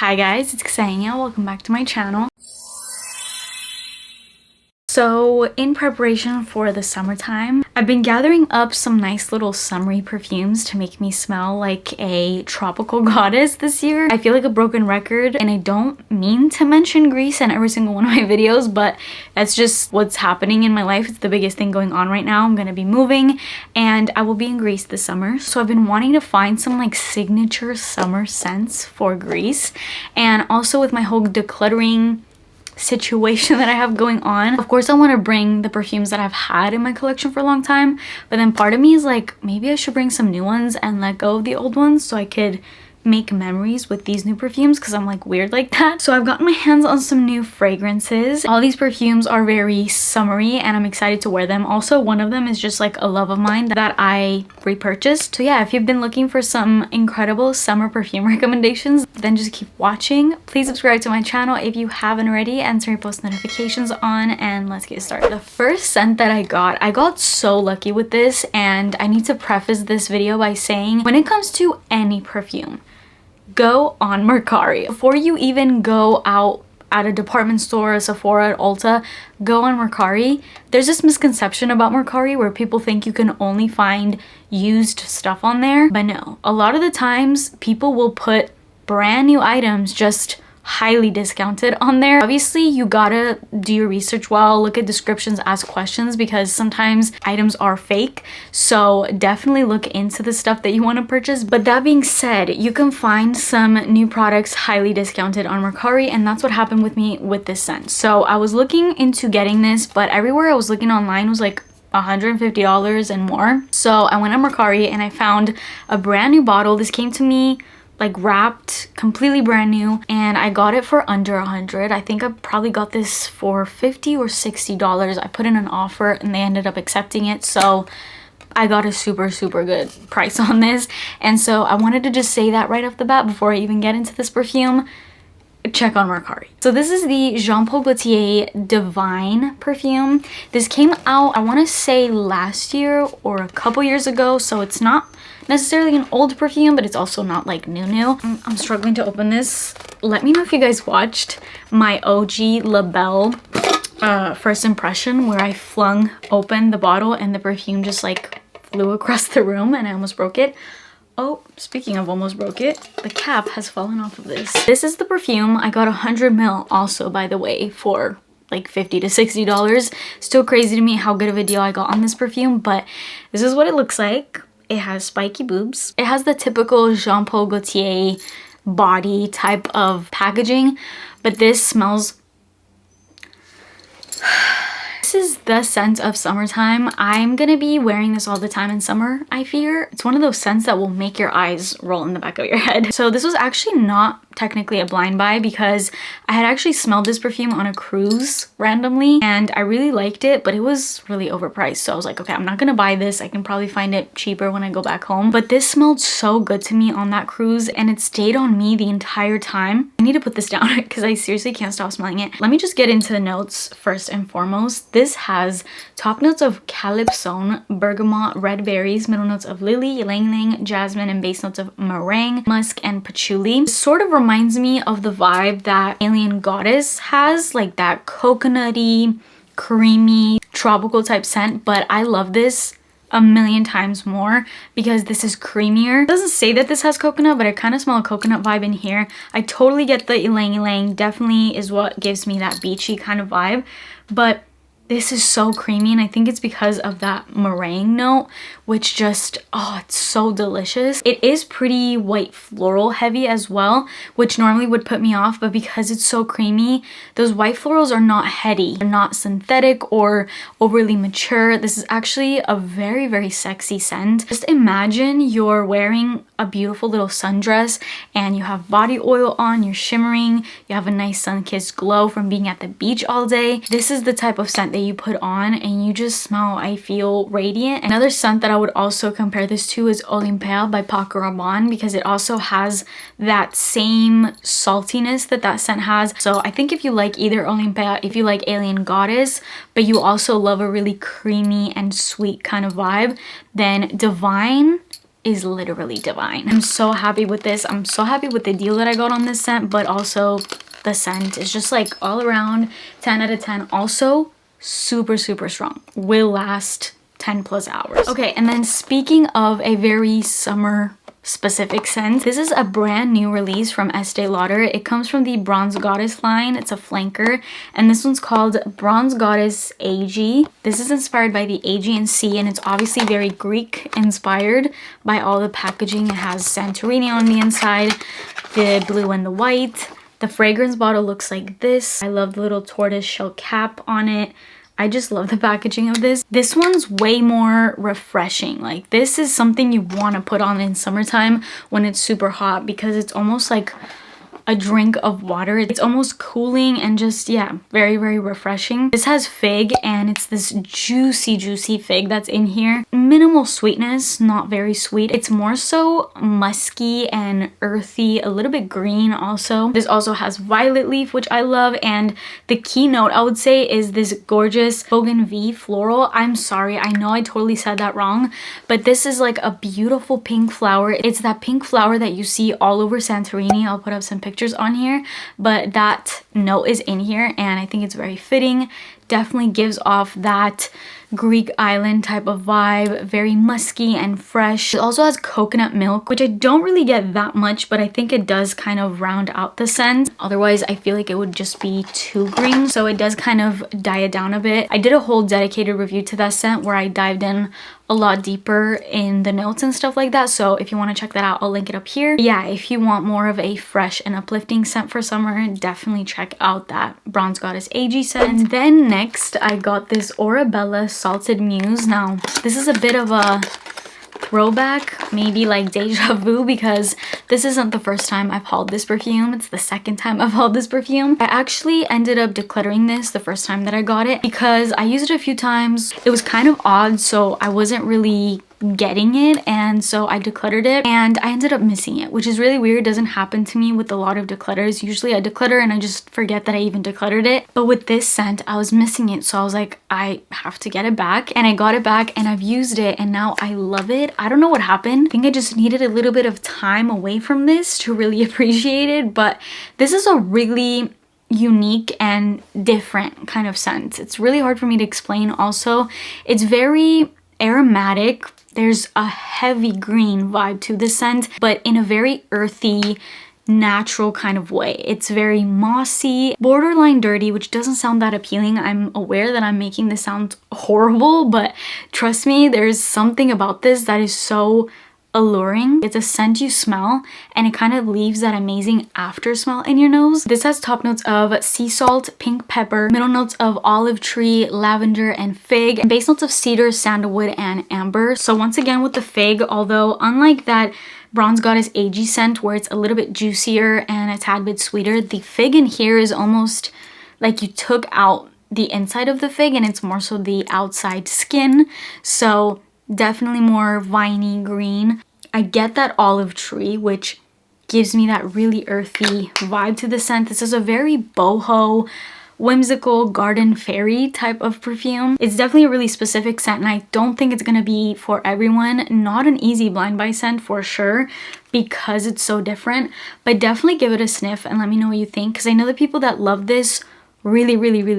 Hi guys, it's Ksenia. Welcome back to my channel. So in preparation for the summertime, I've been gathering up some nice little summery perfumes to make me smell like a tropical goddess this year. I feel like a broken record and I don't mean to mention Greece in every single one of my videos, but that's just what's happening in my life. It's the biggest thing going on right now. I'm gonna be moving and I will be in Greece this summer. So I've been wanting to find some like signature summer scents for Greece, and also with my whole decluttering situation that I have going on. Of course, I want to bring the perfumes that I've had in my collection for a long time, but then part of me is like, maybe I should bring some new ones and let go of the old ones so I could make memories with these new perfumes, because I'm like weird like that. So I've gotten my hands on some new fragrances. All these perfumes are very summery and I'm excited to wear them. Also, one of them is just like a love of mine that I repurchased. So yeah, if you've been looking for some incredible summer perfume recommendations, then just keep watching. Please subscribe to my channel if you haven't already and turn your post notifications on, and let's get started. The first scent that I got so lucky with this, and I need to preface this video by saying, when it comes to any perfume, go on Mercari. Before you even go out at a department store, a Sephora, at Ulta, go on Mercari. There's this misconception about Mercari where people think you can only find used stuff on there, but no. A lot of the times people will put brand new items just highly discounted on there. Obviously, you gotta do your research well, look at descriptions, ask questions, because sometimes items are fake. So definitely look into the stuff that you want to purchase. But that being said, you can find some new products highly discounted on Mercari, and that's what happened with me with this scent. So I was looking into getting this, but everywhere I was looking online was like $150 and more. So I went on Mercari and I found a brand new bottle. This came to me like wrapped, completely brand new, and I got it for under 100. I think I probably got this for $50 or $60. I put in an offer and they ended up accepting it, so I got a super good price on this. And so I wanted to just say that right off the bat before I even get into this perfume. Check on Mercari. So this is the Jean Paul Gaultier Divine perfume. This came out, I want to say last year or a couple years ago, so it's not necessarily an old perfume, but it's also not like new. I'm struggling to open this. Let me know if you guys watched my OG La Belle first impression, where I flung open the bottle and the perfume just like flew across the room and I almost broke it. Oh, speaking of almost broke it, the cap has fallen off of this. This is the perfume. I got 100 ml also, by the way, for like $50 to $60. Still crazy to me how good of a deal I got on this perfume, but this is what it looks like. It has spiky boobs. It has the typical Jean Paul Gaultier body type of packaging, but this smells... This is the scent of summertime. I'm gonna be wearing this all the time in summer, I fear. It's one of those scents that will make your eyes roll in the back of your head. So this was actually not technically a blind buy, because I had actually smelled this perfume on a cruise randomly and I really liked it, but it was really overpriced. So I was like, okay, I'm not gonna buy this. I can probably find it cheaper when I go back home. But this smelled so good to me on that cruise and it stayed on me the entire time. I need to put this down because I seriously can't stop smelling it. Let me just get into the notes first and foremost. This has top notes of calypsone, bergamot, red berries, middle notes of lily, ylang ylang, jasmine, and base notes of meringue, musk, and patchouli. It sort of reminds me of the vibe that Alien Goddess has, like that coconutty, creamy, tropical type scent, but I love this a million times more because this is creamier. It doesn't say that this has coconut, but I kind of smell a coconut vibe in here. I totally get the ylang ylang, definitely is what gives me that beachy kind of vibe, but this is so creamy, and I think it's because of that meringue note, which just, oh, it's so delicious. It is pretty white floral heavy as well, which normally would put me off, but because it's so creamy, those white florals are not heady. They're not synthetic or overly mature. This is actually a very sexy scent. Just imagine you're wearing a beautiful little sundress and you have body oil on, you're shimmering, you have a nice sun-kissed glow from being at the beach all day. This is the type of scent that you put on and you just smell, I feel, radiant. Another scent that I would also compare this to is Olympia by Paco Rabanne, because it also has that same saltiness that that scent has. So I think if you like either Olympia, if you like Alien Goddess, but you also love a really creamy and sweet kind of vibe, then Divine is literally divine. I'm so happy with this. I'm so happy with the deal that I got on this scent, but also the scent is just like all around 10 out of 10. Also super, super strong. Will last 10 plus hours. Okay, and then speaking of a very summer specific scent, this is a brand new release from Estee Lauder. It comes from the Bronze Goddess line. It's a flanker, and this one's called Bronze Goddess AG. This is inspired by the Aegean Sea, and it's obviously very Greek inspired by all the packaging. It has Santorini on the inside, the blue and the white. The fragrance bottle looks like this. I love the little tortoise shell cap on it. I just love the packaging of this. This one's way more refreshing. Like, this is something you want to put on in summertime when it's super hot, because it's almost like a drink of water. It's almost cooling and just, yeah, very, very refreshing. This has fig, and it's this juicy, juicy fig that's in here. Minimal sweetness, not very sweet. It's more so musky and earthy, a little bit green also. This also has violet leaf, which I love, and the keynote I would say is this gorgeous bougainville floral. I'm sorry, I know I totally said that wrong, but this is like a beautiful pink flower. It's that pink flower that you see all over Santorini. I'll put up some pictures on here, but that note is in here, and I think it's very fitting. Definitely gives off that Greek island type of vibe, very musky and fresh. It also has coconut milk, which I don't really get that much, but I think it does kind of round out the scent. Otherwise, I feel like it would just be too green, so it does kind of die it down a bit. I did a whole dedicated review to that scent where I dived in a lot deeper in the notes and stuff like that, so if you want to check that out, I'll link it up here. Yeah, if you want more of a fresh and uplifting scent for summer, definitely check out that Bronze Goddess AG scent. And then next, I got this Orabella Salted Muse. Now, this is a bit of a throwback, maybe like deja vu, because this isn't the first time I've hauled this perfume. It's the second time I've hauled this perfume. I actually ended up decluttering this the first time that I got it because I used it a few times. It was kind of odd, so I wasn't really getting it, and so I decluttered it and I ended up missing it, which is really weird. It doesn't happen to me with a lot of declutters. Usually I declutter and I just forget that I even decluttered it, but with this scent I was missing it, so I was like, I have to get it back, and I got it back and I've used it and now I love it. I don't know what happened. I think I just needed a little bit of time away from this to really appreciate it, but this is a really unique and different kind of scent. It's really hard for me to explain. Also, it's very aromatic. There's a heavy green vibe to the scent, but in a very earthy, natural kind of way. It's very mossy, borderline dirty, which doesn't sound that appealing. I'm aware that I'm making this sound horrible, but trust me, there's something about this that is so alluring. It's a scent you smell and it kind of leaves that amazing after smell in your nose. This has top notes of sea salt, pink pepper, middle notes of olive tree, lavender, and fig, and base notes of cedar, sandalwood, and amber. So once again with the fig, although unlike that Bronze Goddess AG scent where it's a little bit juicier and a tad bit sweeter, the fig in here is almost like you took out the inside of the fig and it's more so the outside skin. So definitely more viney green. I get that olive tree, which gives me that really earthy vibe to the scent. This is a very boho, whimsical garden fairy type of perfume. It's definitely a really specific scent, and I don't think it's gonna be for everyone. Not an easy blind buy scent for sure because it's so different, but definitely give it a sniff and let me know what you think, because I know the people that love this really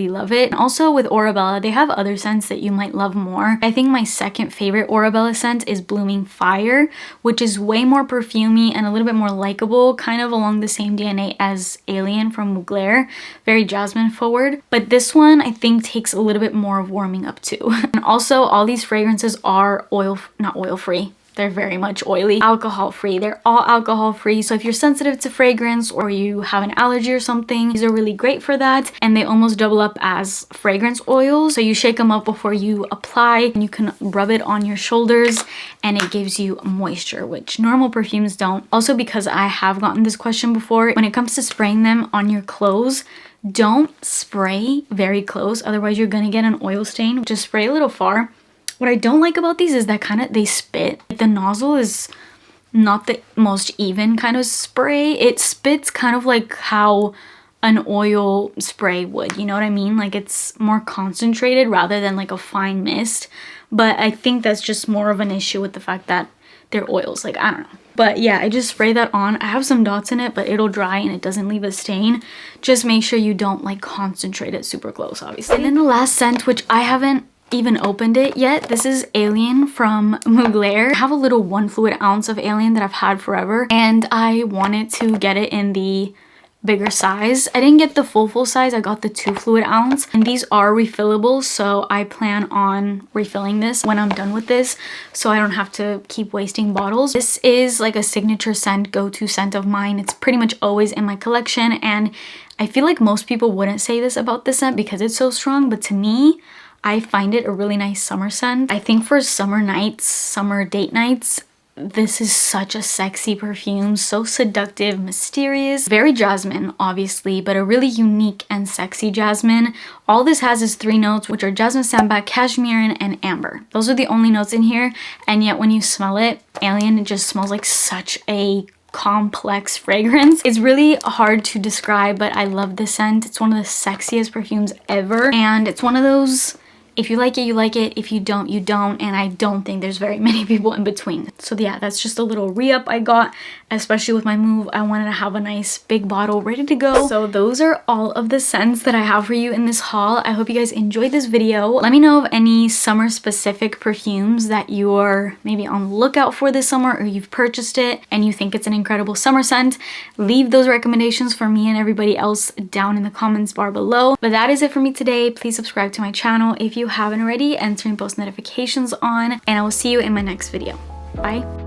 love it. And also with Orabella, they have other scents that you might love more. I think my second favorite Orabella scent is Blooming Fire, which is way more perfumey and a little bit more likable, kind of along the same DNA as Alien from Muglare, very jasmine forward. But this one I think takes a little bit more of warming up too. And also all these fragrances are not oil free. They're very much oily, alcohol free. They're all alcohol free. So if you're sensitive to fragrance or you have an allergy or something, these are really great for that. And they almost double up as fragrance oils. So you shake them up before you apply and you can rub it on your shoulders and it gives you moisture, which normal perfumes don't. Also, because I have gotten this question before, when it comes to spraying them on your clothes, don't spray very close. Otherwise you're gonna get an oil stain. Just spray a little far. What I don't like about these is that they spit. The nozzle is not the most even kind of spray. It spits kind of like how an oil spray would, you know what I mean? Like it's more concentrated rather than like a fine mist. But I think that's just more of an issue with the fact that they're oils, like I don't know. But yeah, I just spray that on. I have some dots in it, but it'll dry and it doesn't leave a stain. Just make sure you don't like concentrate it super close, obviously. And then the last scent, which I haven't even opened it yet. This is Alien from Muglare. I have a little 1 fluid ounce of Alien that I've had forever, and I wanted to get it in the bigger size. I didn't get the full size, I got the 2 fluid ounce, and these are refillable, so I plan on refilling this when I'm done with this so I don't have to keep wasting bottles. This is like a signature scent, go-to scent of mine. It's pretty much always in my collection, and I feel like most people wouldn't say this about this scent because it's so strong, but to me, I find it a really nice summer scent. I think for summer nights, summer date nights, this is such a sexy perfume, so seductive, mysterious, very jasmine obviously, but a really unique and sexy jasmine. All this has is 3 notes, which are jasmine, sambac, cashmere, and amber. Those are the only notes in here, and yet when you smell it, Alien, it just smells like such a complex fragrance. It's really hard to describe, but I love this scent. It's one of the sexiest perfumes ever, and it's one of those, if you like it, you like it. If you don't, you don't. And I don't think there's very many people in between. So yeah, that's just a little re-up I got, especially with my move. I wanted to have a nice big bottle ready to go. So those are all of the scents that I have for you in this haul. I hope you guys enjoyed this video. Let me know of any summer specific perfumes that you're maybe on the lookout for this summer, or you've purchased it and you think it's an incredible summer scent. Leave those recommendations for me and everybody else down in the comments bar below. But that is it for me today. Please subscribe to my channel if you haven't already, and turn post notifications on, and I will see you in my next video. Bye.